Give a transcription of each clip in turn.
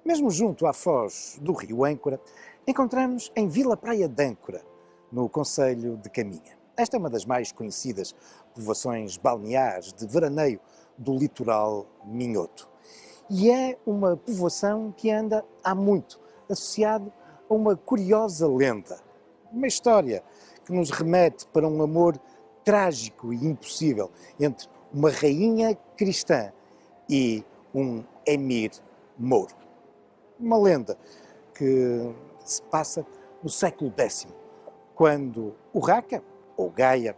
Mesmo junto à foz do rio Âncora, encontramos em Vila Praia de Âncora, no concelho de Caminha. Esta é uma das mais conhecidas povoações balneares de veraneio do litoral minhoto. E é uma povoação que anda há muito associado a uma curiosa lenda. Uma história que nos remete para um amor trágico e impossível entre uma rainha cristã e um emir mouro. Uma lenda que se passa no século X, quando Urraca, ou Gaia,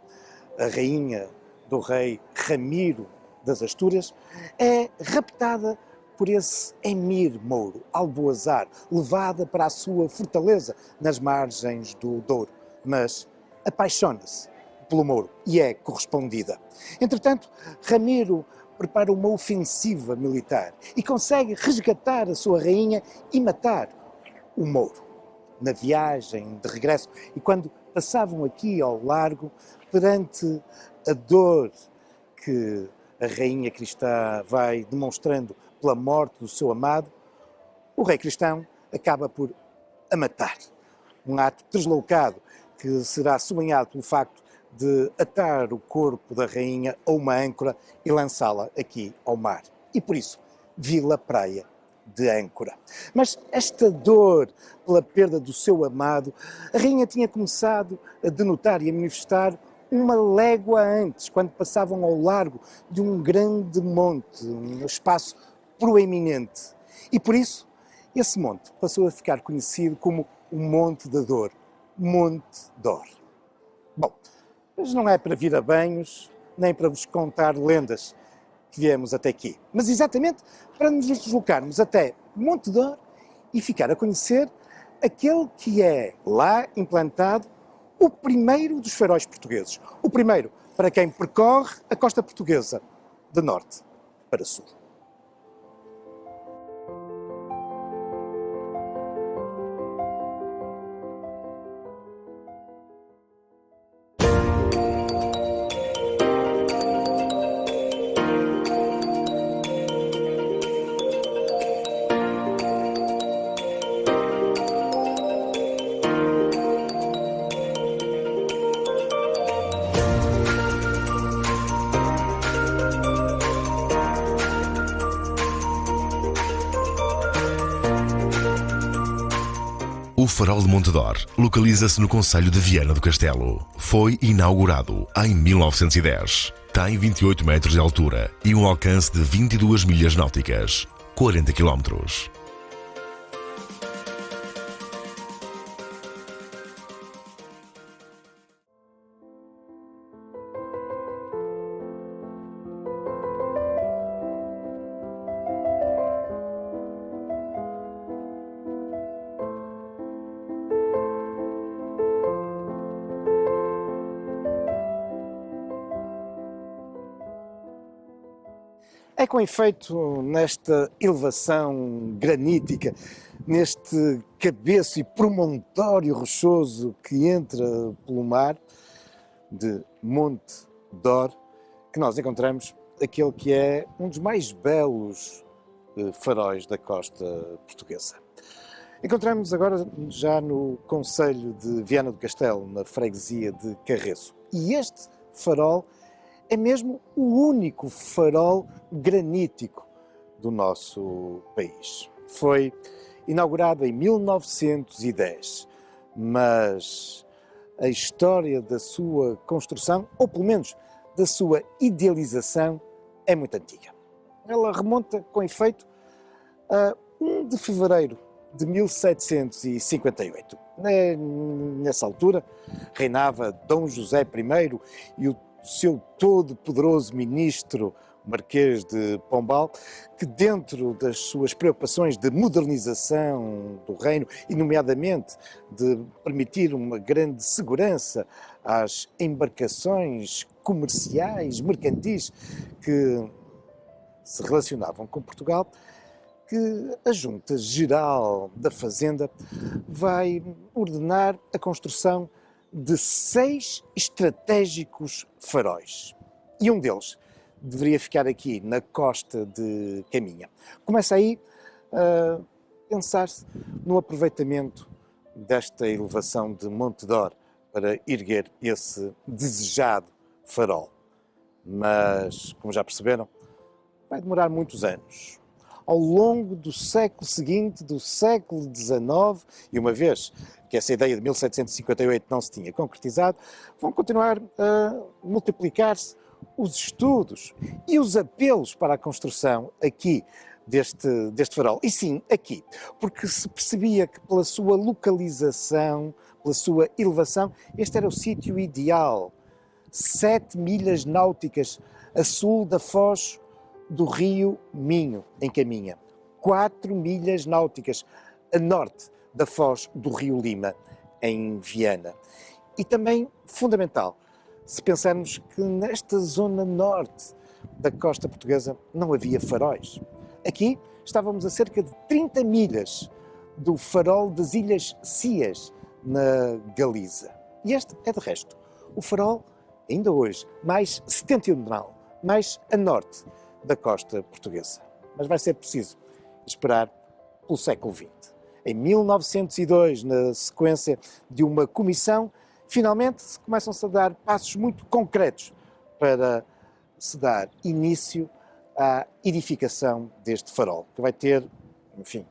a rainha do rei Ramiro das Astúrias, é raptada por esse emir mouro, Alboazar, levada para a sua fortaleza nas margens do Douro, mas apaixona-se pelo mouro e é correspondida. Entretanto, Ramiro prepara uma ofensiva militar e consegue resgatar a sua rainha e matar o mouro. Na viagem de regresso, e quando passavam aqui ao largo, perante a dor que a rainha cristã vai demonstrando pela morte do seu amado, o rei cristão acaba por a matar. Um ato deslocado que será sublinhado pelo facto de atar o corpo da rainha a uma âncora e lançá-la aqui ao mar. E por isso, Vila Praia de Âncora. Mas esta dor pela perda do seu amado, a rainha tinha começado a denotar e a manifestar uma légua antes, quando passavam ao largo de um grande monte, um espaço proeminente. E por isso, esse monte passou a ficar conhecido como o Monte da Dor, Monte Dor. Bom, mas não é para vir a banhos, nem para vos contar lendas que viemos até aqui, mas exatamente para nos deslocarmos até Monte Dor e ficar a conhecer aquele que é lá implantado o primeiro dos faróis portugueses. O primeiro para quem percorre a costa portuguesa, de norte para sul. O Farol de Monte Dor localiza-se no concelho de Viana do Castelo. Foi inaugurado em 1910. Tem 28 metros de altura e um alcance de 22 milhas náuticas, 40 quilómetros. É com efeito nesta elevação granítica, neste cabeço e promontório rochoso que entra pelo mar de Monte Dor, que nós encontramos aquele que é um dos mais belos faróis da costa portuguesa. Encontramos agora já no concelho de Viana do Castelo, na freguesia de Carreço. E este farol é mesmo o único farol granítico do nosso país. Foi inaugurado em 1910, mas a história da sua construção, ou pelo menos da sua idealização, é muito antiga. Ela remonta, com efeito, a 1 de fevereiro de 1758. Nessa altura, reinava Dom José I e o seu todo-poderoso ministro, Marquês de Pombal, que dentro das suas preocupações de modernização do reino, e nomeadamente de permitir uma grande segurança às embarcações comerciais, mercantis, que se relacionavam com Portugal, que a Junta Geral da Fazenda vai ordenar a construção de 6 estratégicos faróis. E um deles deveria ficar aqui na costa de Caminha. Começa aí pensar-se no aproveitamento desta elevação de Monte Dor para erguer esse desejado farol. Mas, como já perceberam, vai demorar muitos anos. Ao longo do século seguinte, do século XIX, e uma vez que essa ideia de 1758 não se tinha concretizado, vão continuar a multiplicar-se os estudos e os apelos para a construção aqui deste farol. E sim, aqui, porque se percebia que pela sua localização, pela sua elevação, este era o sítio ideal. 7 milhas náuticas a sul da foz do rio Minho, em Caminha. 4 milhas náuticas a norte da foz do rio Lima, em Viana. E também, fundamental, se pensarmos que nesta zona norte da costa portuguesa não havia faróis. Aqui estávamos a cerca de 30 milhas do farol das Ilhas Cias, na Galiza. E este é, de resto, o farol, ainda hoje, mais setentrional, mais a norte da costa portuguesa. Mas vai ser preciso esperar pelo século XX. Em 1902, na sequência de uma comissão, finalmente começam-se a dar passos muito concretos para se dar início à edificação deste farol, que vai ter, enfim,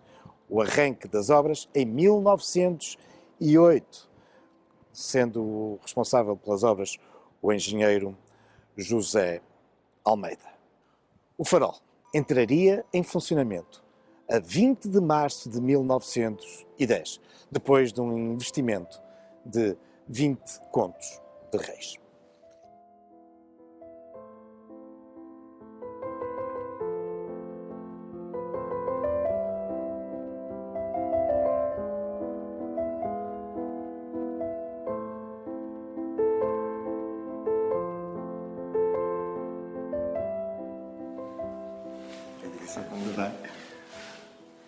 o arranque das obras em 1908, sendo responsável pelas obras o engenheiro José Almeida. O farol entraria em funcionamento a 20 de março de 1910, depois de um investimento de 20 contos de réis.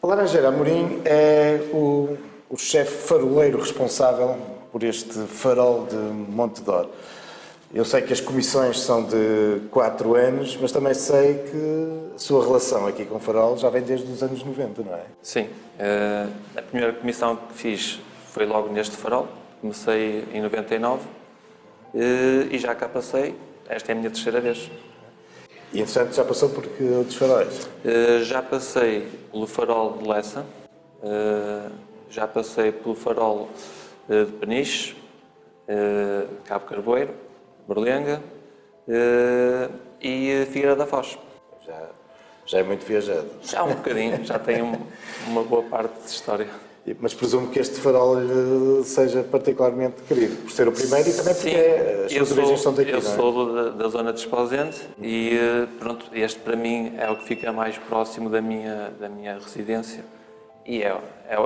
O Laranjeira Amorim é o chefe faroleiro responsável por este farol de Monte Dor. Eu sei que as comissões são de 4 anos, mas também sei que a sua relação aqui com o farol já vem desde os anos 90, não é? Sim. A primeira comissão que fiz foi logo neste farol. Comecei em 99 e já cá passei. Esta é a minha 3ª vez. E, entretanto, já passou por que outros faróis? Já passei pelo farol de Lessa, já passei pelo farol de Peniche, Cabo Carvoeiro, Berlenga e Figueira da Foz. Já é muito viajado. Já um bocadinho, já tenho uma boa parte de história. Mas presumo que este farol seja particularmente querido, por ser o primeiro e também porque as suas origens são daqui, não é? Eu sou da zona de Esposende e pronto, este para mim é o que fica mais próximo da minha residência e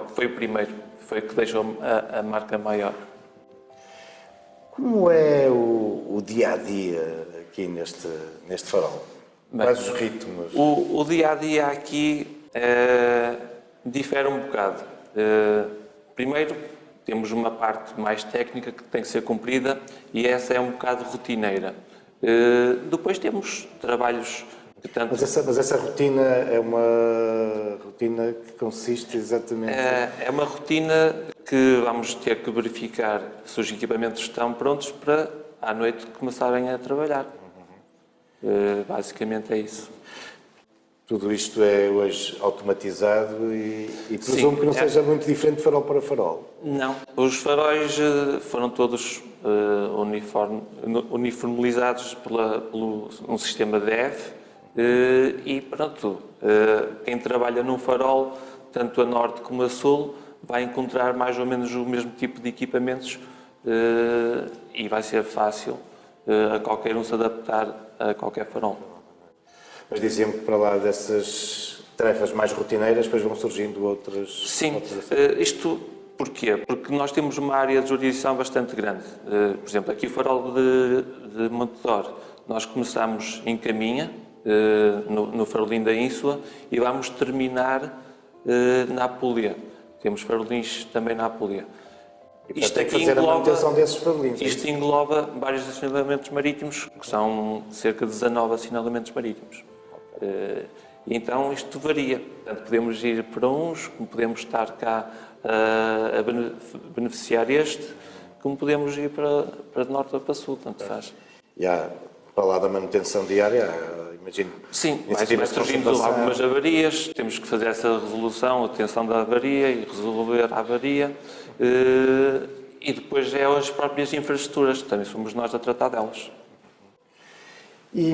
foi o primeiro, foi o que deixou a marca maior. Como é o dia-a-dia aqui neste farol? Quais os ritmos? O dia-a-dia aqui difere um bocado. Primeiro, temos uma parte mais técnica que tem que ser cumprida e essa é um bocado rotineira. Depois temos trabalhos que tanto... Mas essa rotina é uma rotina que consiste exatamente... É uma rotina que vamos ter que verificar se os equipamentos estão prontos para, à noite, começarem a trabalhar. Basicamente é isso. Tudo isto é hoje automatizado e presumo que não seja muito diferente de farol para farol. Não, os faróis foram todos uniformizados pelo um sistema DEV e pronto, quem trabalha num farol, tanto a norte como a sul, vai encontrar mais ou menos o mesmo tipo de equipamentos e vai ser fácil a qualquer um se adaptar a qualquer farol. Mas diziam que para lá dessas tarefas mais rotineiras, depois vão surgindo outras... Sim, isto porquê? Porque nós temos uma área de jurisdição bastante grande. Por exemplo, aqui o farol de Monte Dor, nós começamos em Caminha, no farolim da Ínsula, e vamos terminar na Apulia. Temos farolins também na Apulia. E, portanto, tem que fazer a manutenção desses farolinhos. Isto engloba vários assinalamentos marítimos, que são cerca de 19 assinalamentos marítimos. E então isto varia. Portanto, podemos ir para uns, como podemos estar cá a beneficiar este, como podemos ir para de norte ou para sul, tanto faz. E há, para lá da manutenção diária, imagino... Sim, vai surgindo algumas avarias, temos que fazer essa resolução, atenção da avaria e resolver a avaria. E depois é as próprias infraestruturas, também somos nós a tratar delas. E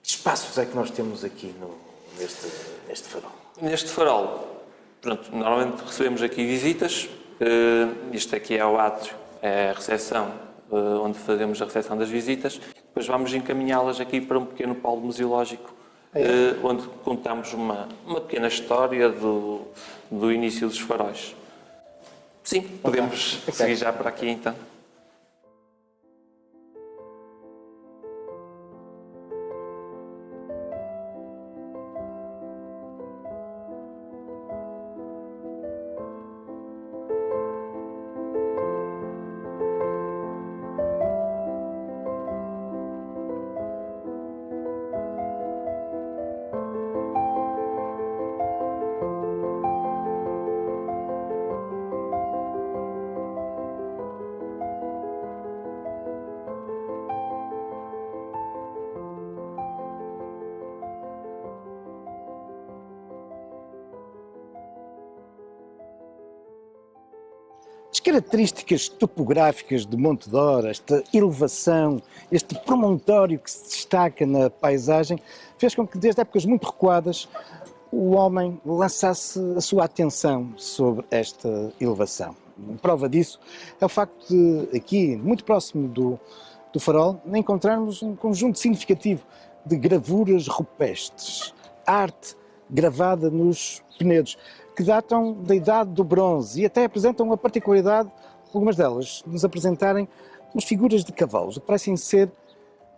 que espaços é que nós temos aqui neste farol? Neste farol, pronto, normalmente recebemos aqui visitas. Isto aqui é o átrio, é a recepção, onde fazemos a recepção das visitas. Depois vamos encaminhá-las aqui para um pequeno polo museológico, onde contamos uma pequena história do início dos faróis. Sim, podemos seguir já para aqui então. As características topográficas de Monte Dor, esta elevação, este promontório que se destaca na paisagem, fez com que, desde épocas muito recuadas, o homem lançasse a sua atenção sobre esta elevação. Prova disso é o facto de, aqui, muito próximo do farol, encontrarmos um conjunto significativo de gravuras rupestres, arte gravada nos penedos, que datam da Idade do Bronze e até apresentam a particularidade, algumas delas, de nos apresentarem umas figuras de cavalos, que parecem ser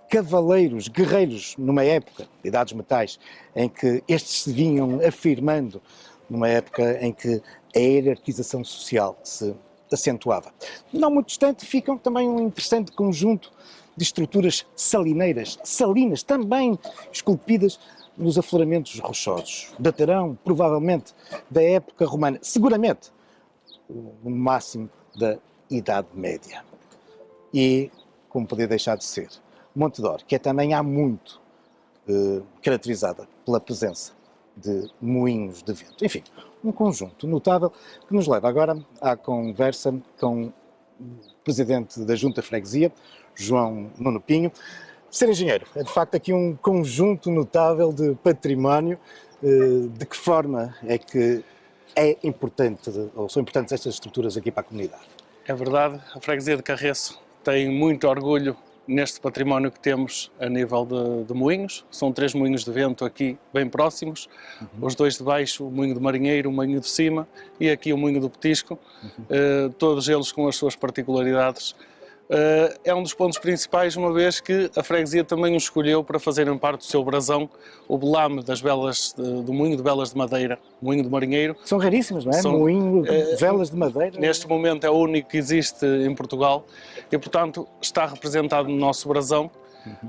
cavaleiros, guerreiros, numa época, de idades metais, em que estes se vinham afirmando, numa época em que a hierarquização social se acentuava. Não muito distante ficam também um interessante conjunto de estruturas salineiras, salinas, também esculpidas nos afloramentos rochosos. Datarão, provavelmente, da época romana, seguramente, no máximo da Idade Média. E, como podia deixar de ser, Monte Dor, que é também há muito caracterizada pela presença de moinhos de vento. Enfim, um conjunto notável que nos leva agora à conversa com o Presidente da Junta de Freguesia, João Nuno Pinho. Ser engenheiro é de facto aqui um conjunto notável de património. De que forma é que é importante, ou são importantes estas estruturas aqui para a comunidade? É verdade, a Freguesia de Carreço tem muito orgulho neste património que temos a nível de moinhos. São 3 moinhos de vento aqui bem próximos, os 2 de baixo, o moinho do Marinheiro, o moinho de cima e aqui o moinho do Petisco, todos eles com as suas particularidades. É um dos pontos principais, uma vez que a freguesia também o escolheu para fazerem parte do seu brasão, o belame das velas do moinho de velas de madeira, moinho do Marinheiro. São raríssimas, não é? Moinho de velas de madeira. Neste momento é o único que existe em Portugal e, portanto, está representado no nosso brasão.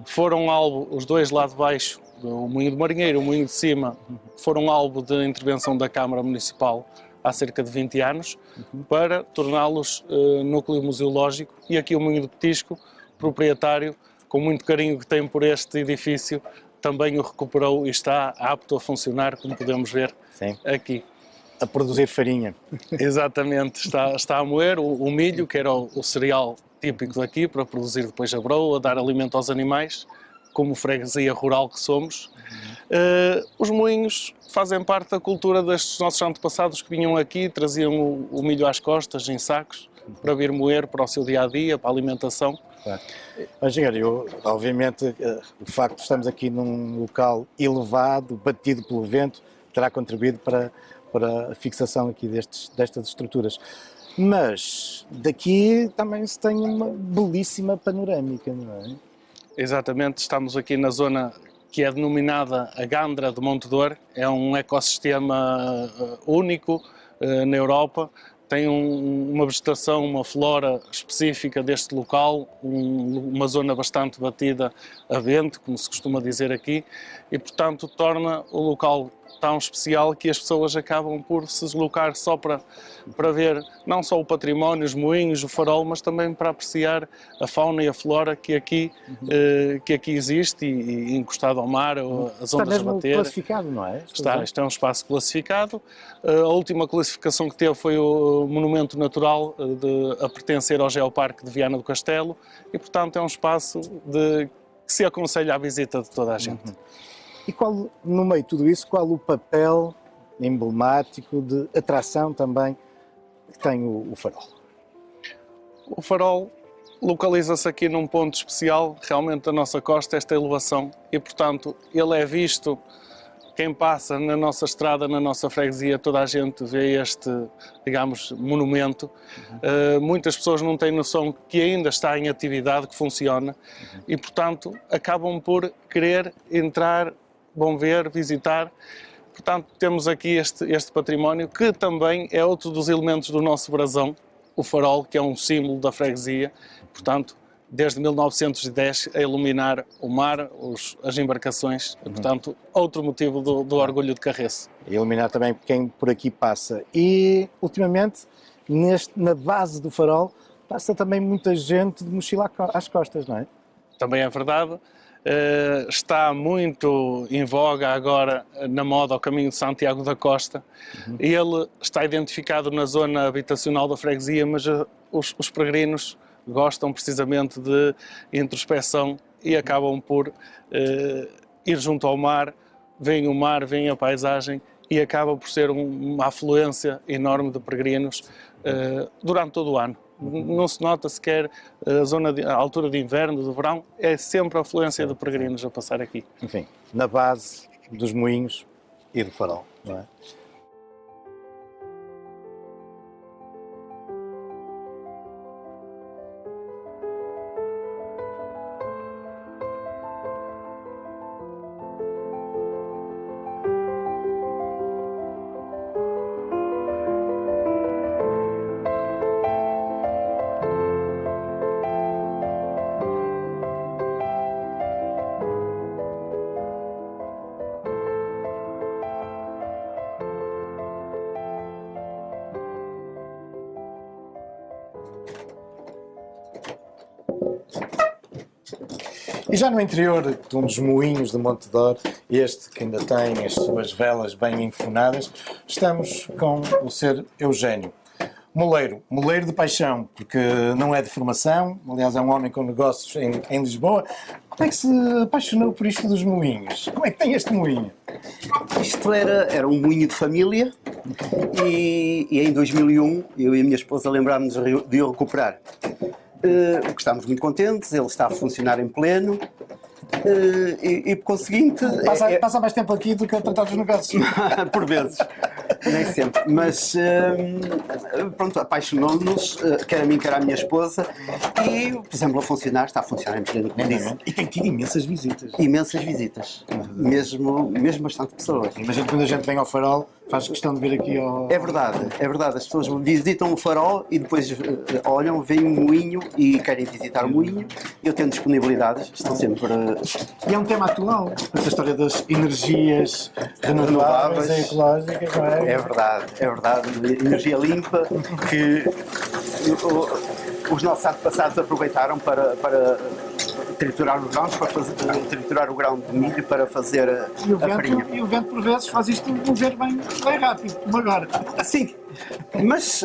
Foram alvo, os 2 lá de baixo, o moinho do Marinheiro e o moinho de cima, foram alvo de intervenção da Câmara Municipal há cerca de 20 anos, para torná-los núcleo museológico. E aqui o moinho do Petisco, proprietário, com muito carinho que tem por este edifício, também o recuperou e está apto a funcionar, como podemos ver. Sim. Aqui. A produzir farinha. Exatamente, está a moer o milho, que era o cereal típico daqui, para produzir depois a broa, dar alimento aos animais, como freguesia rural que somos. Os moinhos fazem parte da cultura destes nossos antepassados que vinham aqui, traziam o milho às costas, em sacos, para vir moer para o seu dia-a-dia, para a alimentação. Claro. Mas, senhor, obviamente, o facto de estarmos aqui num local elevado, batido pelo vento, terá contribuído para a fixação aqui destas estruturas. Mas daqui também se tem uma belíssima panorâmica, não é? Exatamente, estamos aqui na zona que é denominada a Gandra de Monte Dor. É um ecossistema único na Europa, tem uma vegetação, uma flora específica deste local, uma zona bastante batida a vento, como se costuma dizer aqui, e portanto torna o local tão especial que as pessoas acabam por se deslocar só para ver não só o património, os moinhos, o farol, mas também para apreciar a fauna e a flora que aqui existe e encostado ao mar, as ondas a bater. Está mesmo classificado, não é? Isto é um espaço classificado. A última classificação que teve foi o Monumento Natural a pertencer ao Geoparque de Viana do Castelo e, portanto, é um espaço que se aconselha à visita de toda a gente. E qual, no meio de tudo isso, qual o papel emblemático de atração também que tem o farol? O farol localiza-se aqui num ponto especial, realmente da nossa costa, esta elevação, e portanto ele é visto, quem passa na nossa estrada, na nossa freguesia, toda a gente vê este, digamos, monumento. Muitas pessoas não têm noção que ainda está em atividade, que funciona, e portanto acabam por querer entrar, vão ver, visitar. Portanto, temos aqui este património, que também é outro dos elementos do nosso brasão, o farol, que é um símbolo da freguesia. Portanto, desde 1910, a iluminar o mar, as embarcações. Portanto, outro motivo do orgulho de Carrece. E iluminar também quem por aqui passa. E, ultimamente, na base do farol, passa também muita gente de mochila às costas, não é? Também é verdade. Está muito em voga agora na moda o caminho de Santiago da Costa. Ele está identificado na zona habitacional da freguesia, mas os peregrinos gostam precisamente de introspeção e acabam por ir junto ao mar, veem o mar, veem a paisagem e acaba por ser uma afluência enorme de peregrinos durante todo o ano. Não se nota sequer a altura de inverno, de verão, é sempre a afluência de peregrinos a passar aqui. Enfim, na base dos moinhos e do farol, não é? E já no interior de um dos moinhos de Monte Dor, este que ainda tem as suas velas bem enfunadas, estamos com o ser Eugénio. Moleiro de paixão, porque não é de formação, aliás é um homem com negócios em Lisboa. Como é que se apaixonou por isto dos moinhos? Como é que tem este moinho? Isto era um moinho de família e em 2001 eu e a minha esposa lembrámos de o recuperar. Estávamos muito contentes, ele está a funcionar em pleno e por conseguinte... Passa mais tempo aqui do que a tratar dos negócios. Por vezes, nem sempre, mas pronto, apaixonou-nos, quer a mim, quer a minha esposa, e por exemplo está a funcionar em pleno. E tem tido imensas visitas. Imensas visitas, mesmo bastante pessoas. Imagina quando a gente vem ao farol, faz questão de vir aqui ao... É verdade, as pessoas visitam o farol e depois olham, veem o moinho e querem visitar o moinho. Eu tenho disponibilidades, estão sempre... E é um tema atual, essa história das energias renováveis e ecológicas, não é? É verdade, energia limpa que os nossos antepassados aproveitaram para triturar os grãos, para triturar o grão de milho para fazer a farinha. E o vento por vezes faz isto mover bem rápido, como agora. Sim, mas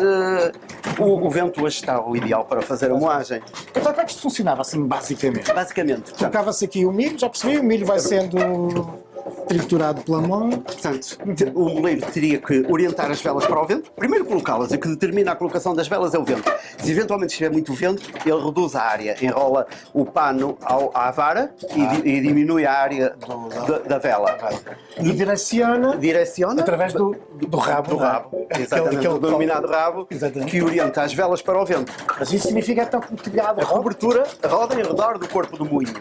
o vento hoje está o ideal para fazer a moagem. Então como é que isto funcionava assim basicamente? Basicamente. Colocava-se aqui o milho, já percebi, o milho vai sendo triturado pela mão. Portanto, o moleiro teria que orientar as velas para o vento, primeiro colocá-las, e o que determina a colocação das velas é o vento. Se eventualmente estiver muito vento, ele reduz a área, enrola o pano à vara e diminui a área da vela. E direciona através do rabo. Do rabo, exatamente, o denominado rabo, que orienta as velas para o vento. Mas isso significa então que o telhado, a cobertura roda em redor do corpo do moinho.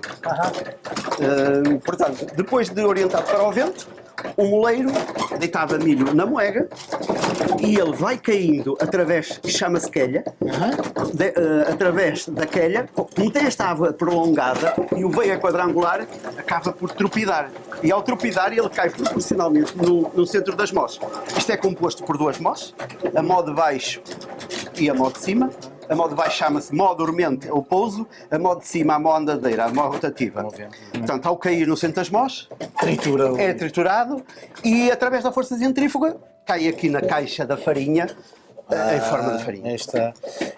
Portanto, depois de orientado para o vento, o moleiro deitava milho na moega e ele vai caindo através, que chama-se quelha, através da quelha, como tem esta árvore prolongada e o veia quadrangular acaba por tropidar. E ao tropidar ele cai proporcionalmente no centro das mós. Isto é composto por duas mós, a mó de baixo e a mó de cima. A mó de baixo chama-se mó dormente ou pouso, a mó de cima a mó andadeira, a mó rotativa. Portanto, ao cair no centro das mós, é triturado e através da força centrífuga cai aqui na caixa da farinha em forma de farinha. Aí está.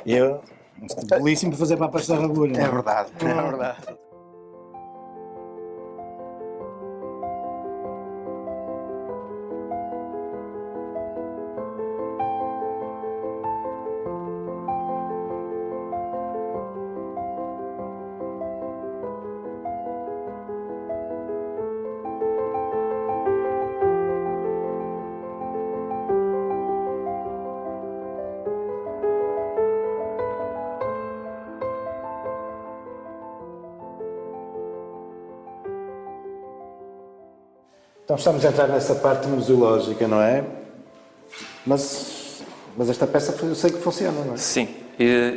Isto é belíssimo para fazer para a pasta da agulha. É verdade, é verdade. Então estamos a entrar nessa parte museológica, não é? Mas esta peça eu sei que funciona, não é? Sim,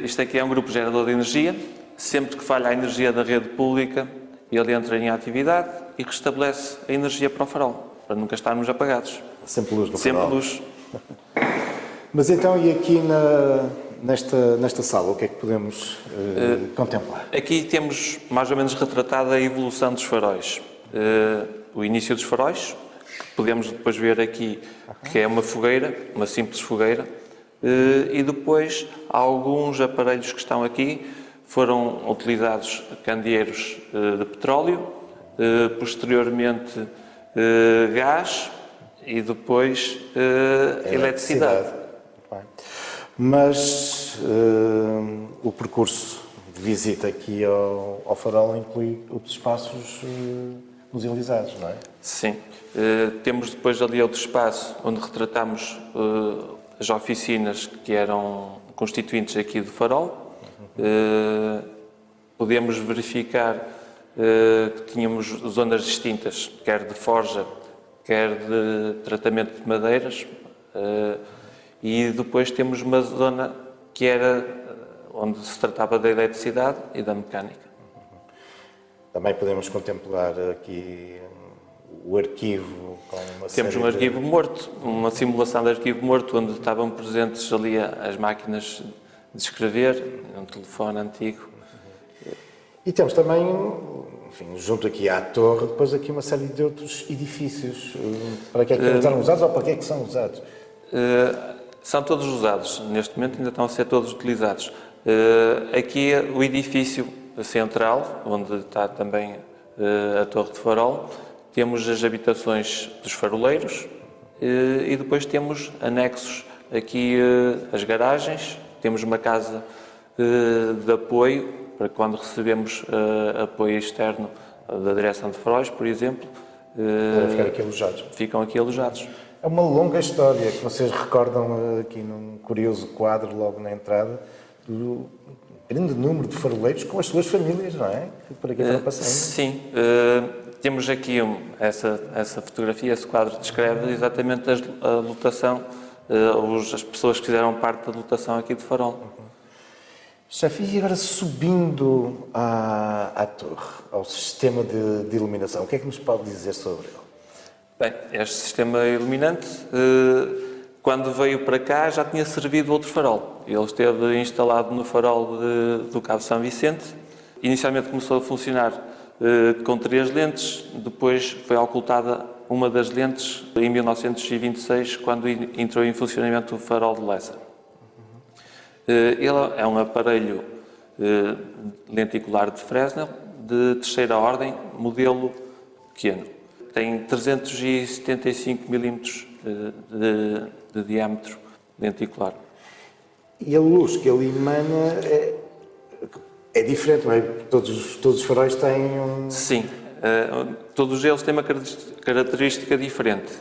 isto aqui é um grupo gerador de energia. Sempre que falha a energia da rede pública, ele entra em atividade e restabelece a energia para o farol, para nunca estarmos apagados. Sempre luz no Sempre farol. luz. Mas então, e aqui nesta sala, o que é que podemos contemplar? Aqui temos mais ou menos retratada a evolução dos faróis. O início dos faróis, que podemos depois ver aqui, que é uma fogueira, uma simples fogueira, e depois alguns aparelhos que estão aqui foram utilizados candeeiros de petróleo, posteriormente gás e depois eletricidade. Mas o percurso de visita aqui ao farol inclui outros espaços musealizados, não é? Sim. Temos depois ali outro espaço onde retratamos as oficinas que eram constituintes aqui do farol. Podemos verificar que tínhamos zonas distintas, quer de forja, quer de tratamento de madeiras. E depois temos uma zona que era onde se tratava da eletricidade e da mecânica. Também podemos contemplar aqui o arquivo com uma Temos um arquivo morto, uma simulação de arquivo morto, onde estavam presentes ali as máquinas de escrever, um telefone antigo. E temos também, enfim, junto aqui à torre, depois aqui uma série de outros edifícios. Para que é que eram usados ou para que é que são usados? São todos usados, neste momento ainda estão a ser todos utilizados. Aqui o edifício central, onde está também a Torre de Farol, temos as habitações dos faroleiros e depois temos anexos aqui as garagens, temos uma casa de apoio para quando recebemos apoio externo da direção de faróis, por exemplo. Para ficar aqui alojados. Ficam aqui alojados. É uma longa história que vocês recordam aqui num curioso quadro logo na entrada do grande número de faroleiros com as suas famílias, não é? Que por aqui foram passando. Sim, temos aqui essa fotografia, esse quadro descreve exatamente a lotação, as pessoas que fizeram parte da lotação aqui de Farol. Chefe, e agora subindo à torre, ao sistema de iluminação, o que é que nos pode dizer sobre ele? Bem, este sistema iluminante, quando veio para cá, já tinha servido outro farol. Ele esteve instalado no farol do Cabo São Vicente. Inicialmente começou a funcionar com 3 lentes, depois foi ocultada uma das lentes em 1926, quando entrou em funcionamento o farol de Lessa. Ele é um aparelho lenticular de Fresnel, de terceira ordem, modelo pequeno. Tem 375 milímetros de diâmetro lenticular. E a luz que ele emana é diferente, não é? Todos os faróis têm um... Sim, todos eles têm uma característica diferente.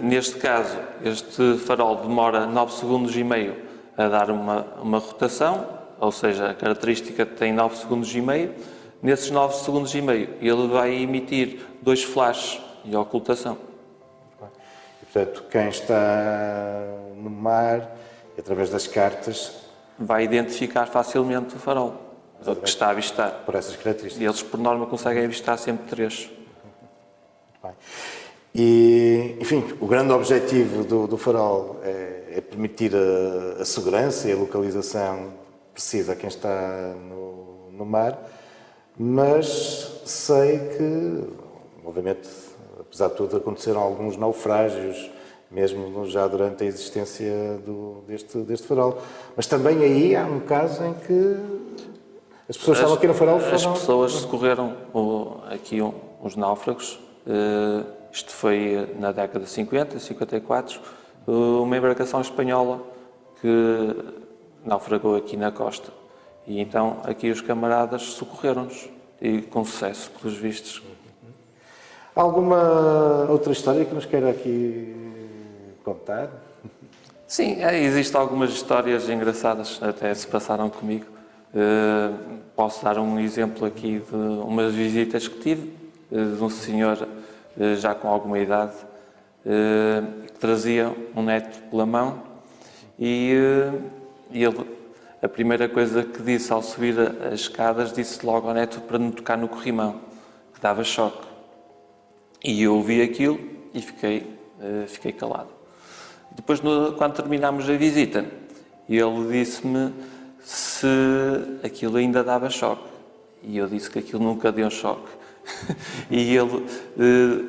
Neste caso, este farol demora 9 segundos e meio a dar uma rotação, ou seja, a característica tem 9 segundos e meio. Nesses 9 segundos e meio, ele vai emitir 2 flashes de ocultação. Portanto, quem está no mar, através das cartas, vai identificar facilmente o farol que está a avistar. por essas características. E eles, por norma, conseguem avistar sempre 3. Bem. E, enfim, o grande objetivo do farol é permitir a segurança e a localização precisa a quem está no mar, mas sei que, obviamente, apesar de tudo, aconteceram alguns naufrágios, mesmo já durante a existência deste farol. Mas também aí há um caso em que as pessoas estavam aqui no farol... As pessoas socorreram aqui uns náufragos. Isto foi na década de 50, 54, uma embarcação espanhola que naufragou aqui na costa. E então aqui os camaradas socorreram-nos, e com sucesso, pelos vistos. Há alguma outra história que nos queira aqui contar? Sim, existem algumas histórias engraçadas, até se passaram comigo. Posso dar um exemplo aqui de umas visitas que tive, de um senhor já com alguma idade, que trazia um neto pela mão, e ele, a primeira coisa que disse ao subir as escadas, disse logo ao neto para não tocar no corrimão, que dava choque. E eu ouvi aquilo e fiquei calado. Depois, quando terminámos a visita, ele disse-me se aquilo ainda dava choque. E eu disse que aquilo nunca deu choque. E ele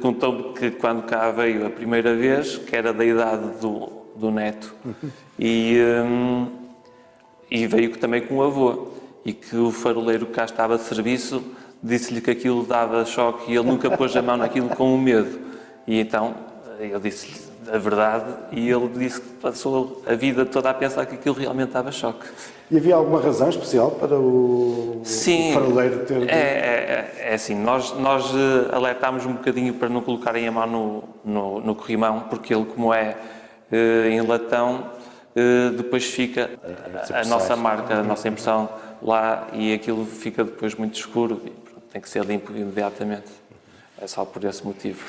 contou-me que quando cá veio a primeira vez, que era da idade do neto, e veio também com o avô, e que o faroleiro que cá estava de serviço disse-lhe que aquilo dava choque e ele nunca pôs a mão naquilo com medo. E então eu disse-lhe a verdade e ele disse que passou a vida toda a pensar que aquilo realmente dava choque. E havia alguma razão especial para o faroleiro ter... É assim, nós alertámos um bocadinho para não colocarem a mão no corrimão, porque ele, como é em latão, depois fica a nossa marca, a nossa impressão lá, e aquilo fica depois muito escuro e tem que ser limpo imediatamente. É só por esse motivo.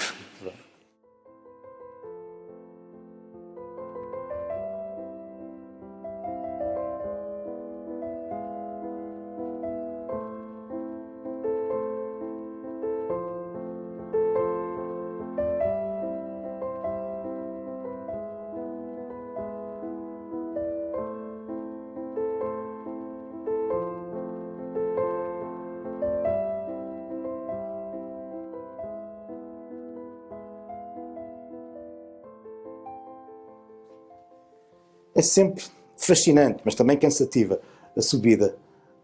É sempre fascinante, mas também cansativa, a subida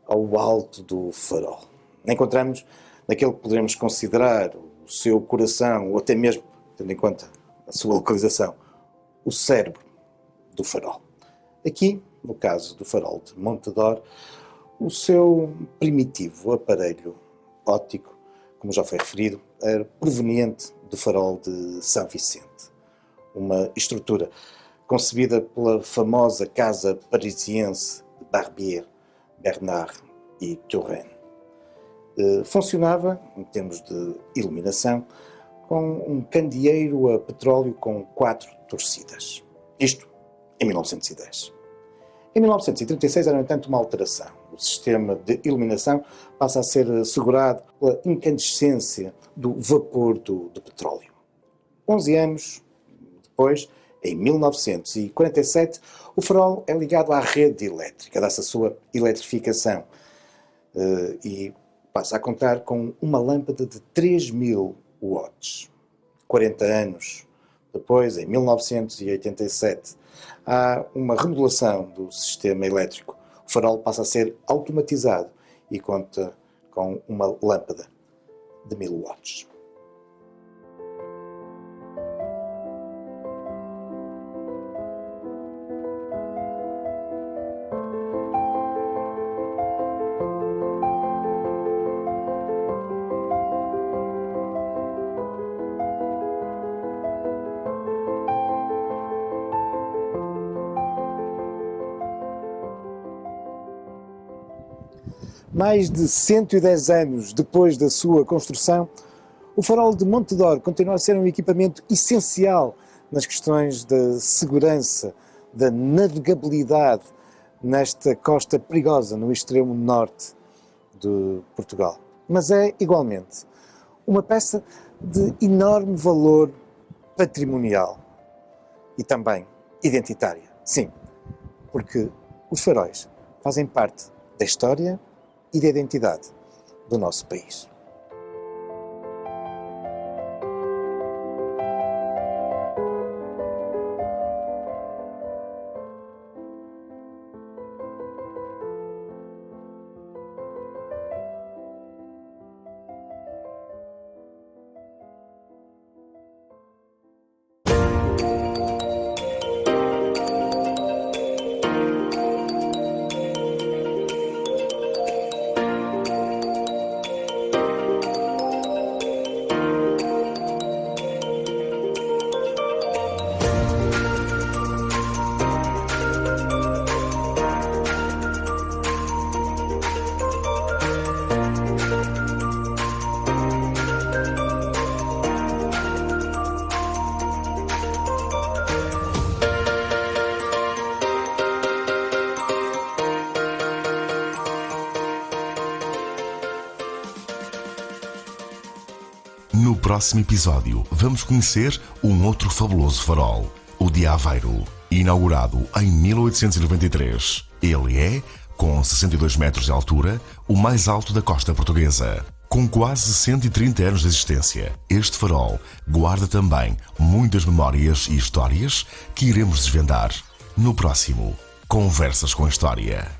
ao alto do farol. Encontramos naquele que poderemos considerar o seu coração, ou até mesmo, tendo em conta a sua localização, o cérebro do farol. Aqui, no caso do farol de Montador, o seu primitivo aparelho óptico, como já foi referido, era proveniente do farol de São Vicente. Uma estrutura concebida pela famosa casa parisiense de Barbier, Bernard e Turenne. Funcionava, em termos de iluminação, com um candeeiro a petróleo com 4 torcidas. Isto em 1910. Em 1936 era, no entanto, uma alteração. O sistema de iluminação passa a ser assegurado pela incandescência do vapor do petróleo. 11 anos depois, em 1947, o farol é ligado à rede elétrica, dá-se a sua eletrificação e passa a contar com uma lâmpada de 3.000 watts. 40 anos depois, em 1987, há uma remodelação do sistema elétrico. O farol passa a ser automatizado e conta com uma lâmpada de 1.000 watts. Mais de 110 anos depois da sua construção, o farol de Montador continua a ser um equipamento essencial nas questões da segurança, da navegabilidade nesta costa perigosa no extremo norte de Portugal. Mas é, igualmente, uma peça de enorme valor patrimonial e também identitária. Sim, porque os faróis fazem parte da história e da identidade do nosso país. No próximo episódio, vamos conhecer um outro fabuloso farol, o de Aveiro. Inaugurado em 1893, ele é, com 62 metros de altura, o mais alto da costa portuguesa. Com quase 130 anos de existência, este farol guarda também muitas memórias e histórias que iremos desvendar no próximo Conversas com História.